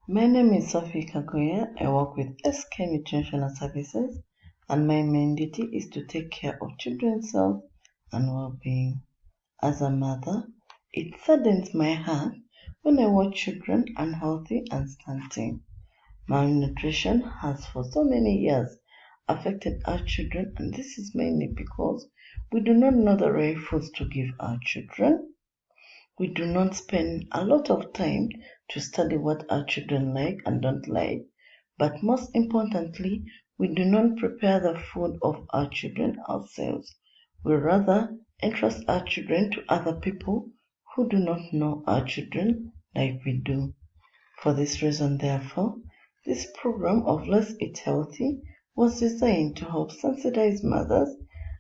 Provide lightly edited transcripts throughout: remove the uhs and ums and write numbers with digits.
My name is Sophie Kagoya. I work with SK Nutritional Services, and my main duty is to take care of children's health and well-being. As a mother, it saddens my heart when I watch children unhealthy and stunting. Malnutrition has for so many years affected our children, and this is mainly because we do not know the right foods to give our children. We do not spend a lot of time to study what our children like and don't like, but most importantly, we do not prepare the food of our children ourselves. We rather entrust our children to other people who do not know our children like we do. For this reason, therefore, this program of Let's Eat Healthy was designed to help sensitize mothers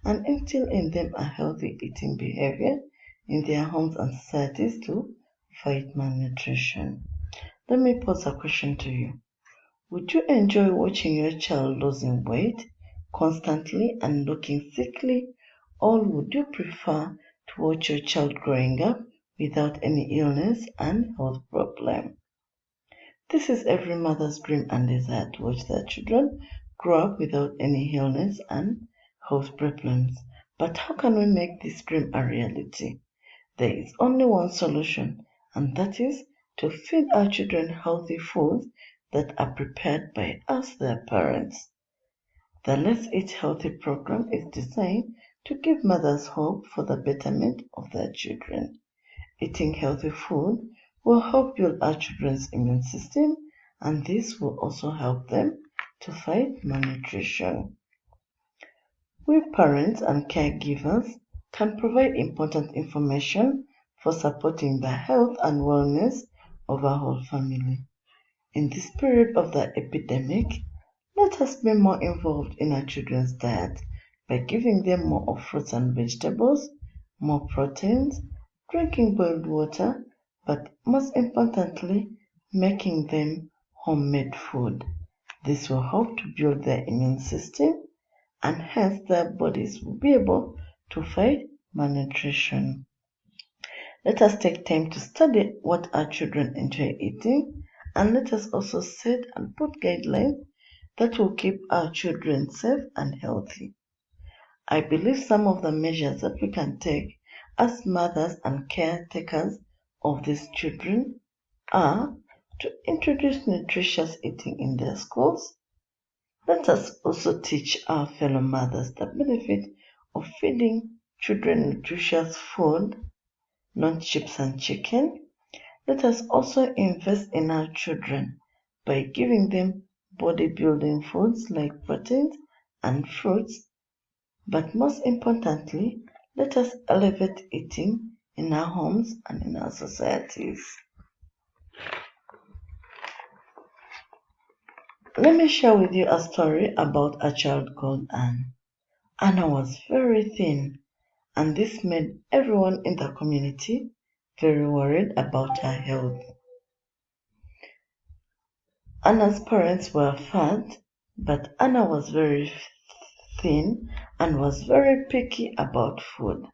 and instill in them a healthy eating behavior in their homes and societies to fight malnutrition. Let me pose a question to you. Would you enjoy watching your child losing weight constantly and looking sickly, or would you prefer to watch your child growing up without any illness and health problem? This is every mother's dream and desire to watch their children grow up without any illness and health problems. But how can we make this dream a reality? There is only one solution, and that is to feed our children healthy foods that are prepared by us, their parents. The Let's Eat Healthy program is designed to give mothers hope for the betterment of their children. Eating healthy food will help build our children's immune system, and this will also help them to fight malnutrition. We parents and caregivers can provide important information for supporting the health and wellness of our whole family. In this period of the epidemic, let us be more involved in our children's diet by giving them more of fruits and vegetables, more proteins, drinking boiled water, but most importantly, making them homemade food. This will help to build their immune system, and hence their bodies will be able to fight malnutrition. Let us take time to study what our children enjoy eating, and let us also set and put guidelines that will keep our children safe and healthy. I believe some of the measures that we can take as mothers and caretakers of these children are to introduce nutritious eating in their schools. Let us also teach our fellow mothers the benefit of feeding children nutritious food, not chips and chicken. Let us also invest in our children by giving them bodybuilding foods like proteins and fruits. But most importantly, let us elevate eating in our homes and in our societies. Let me share with you a story about a child called Anne. Anna was very thin, and this made everyone in the community very worried about her health. Anna's parents were fat, but Anna was very thin and was very picky about food.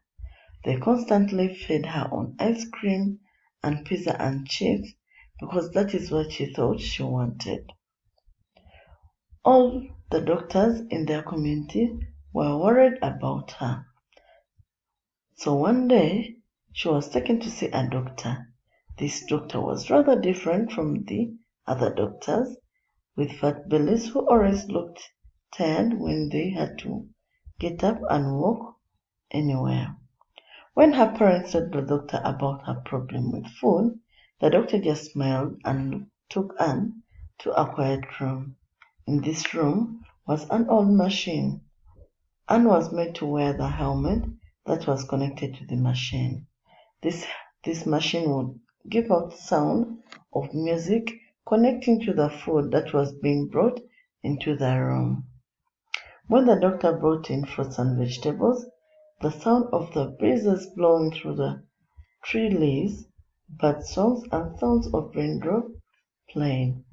They constantly fed her on ice cream and pizza and chips because that is what she thought she wanted. All the doctors in their community were worried about her. So one day, she was taken to see a doctor. This doctor was rather different from the other doctors, with fat bellies who always looked tired when they had to get up and walk anywhere. When her parents told the doctor about her problem with food, the doctor just smiled and took Anne to a quiet room. In this room was an old machine. Anne was made to wear the helmet that was connected to the machine. This machine would give out sound of music connecting to the food that was being brought into the room. When the doctor brought in fruits and vegetables, the sound of the breezes blowing through the tree leaves, bird songs and sounds of raindrops playing.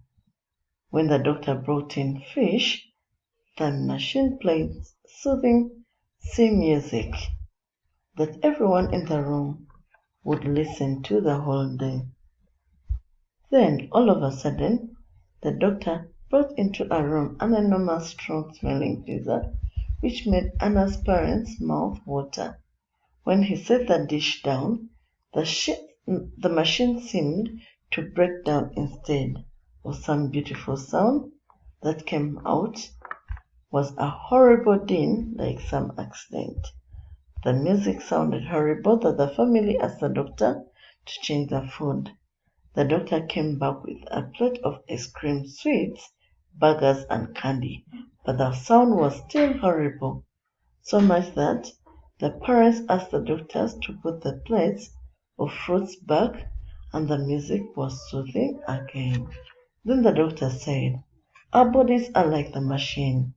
When the doctor brought in fish, the machine played soothing sea music that everyone in the room would listen to the whole day. Then, all of a sudden, the doctor brought into a room an enormous strong-smelling pizza, which made Anna's parents' mouth water. When he set the dish down, the machine seemed to break down instead of some beautiful sound that came out was a horrible din like some accident. The music sounded horrible that the family asked the doctor to change the food. The doctor came back with a plate of ice cream, sweets, burgers, and candy, but the sound was still horrible, so much that the parents asked the doctors to put the plates of fruits back, and the music was soothing again. Then the doctor said, "Our bodies are like the machine.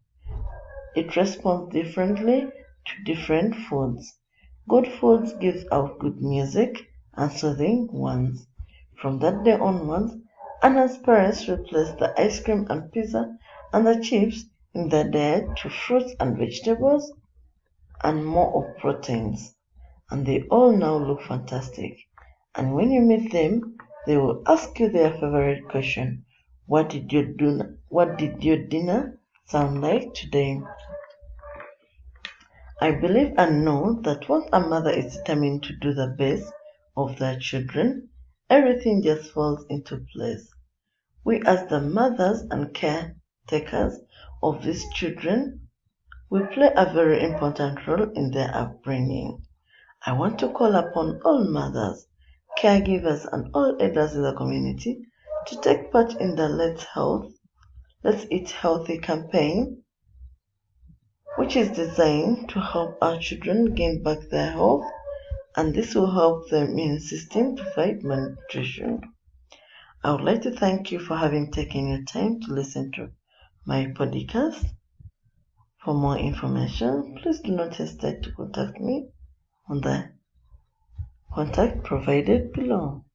It responds differently to different foods. Good foods give out good music and soothing ones." From that day onwards, Anna's parents replaced the ice cream and pizza and the chips in their diet to fruits and vegetables and more of proteins. And they all now look fantastic. And when you meet them, they will ask you their favorite question: What did your dinner sound like today? I believe and know that once a mother is determined to do the best of their children, everything just falls into place. We, as the mothers and caretakers of these children, we play a very important role in their upbringing. I want to call upon all mothers, caregivers, and all elders in the community to take part in the Let's Eat Healthy campaign, which is designed to help our children gain back their health, and this will help the immune system to fight malnutrition. I would like to thank you for having taken your time to listen to my podcast. For more information, please do not hesitate to contact me on the contact provided below.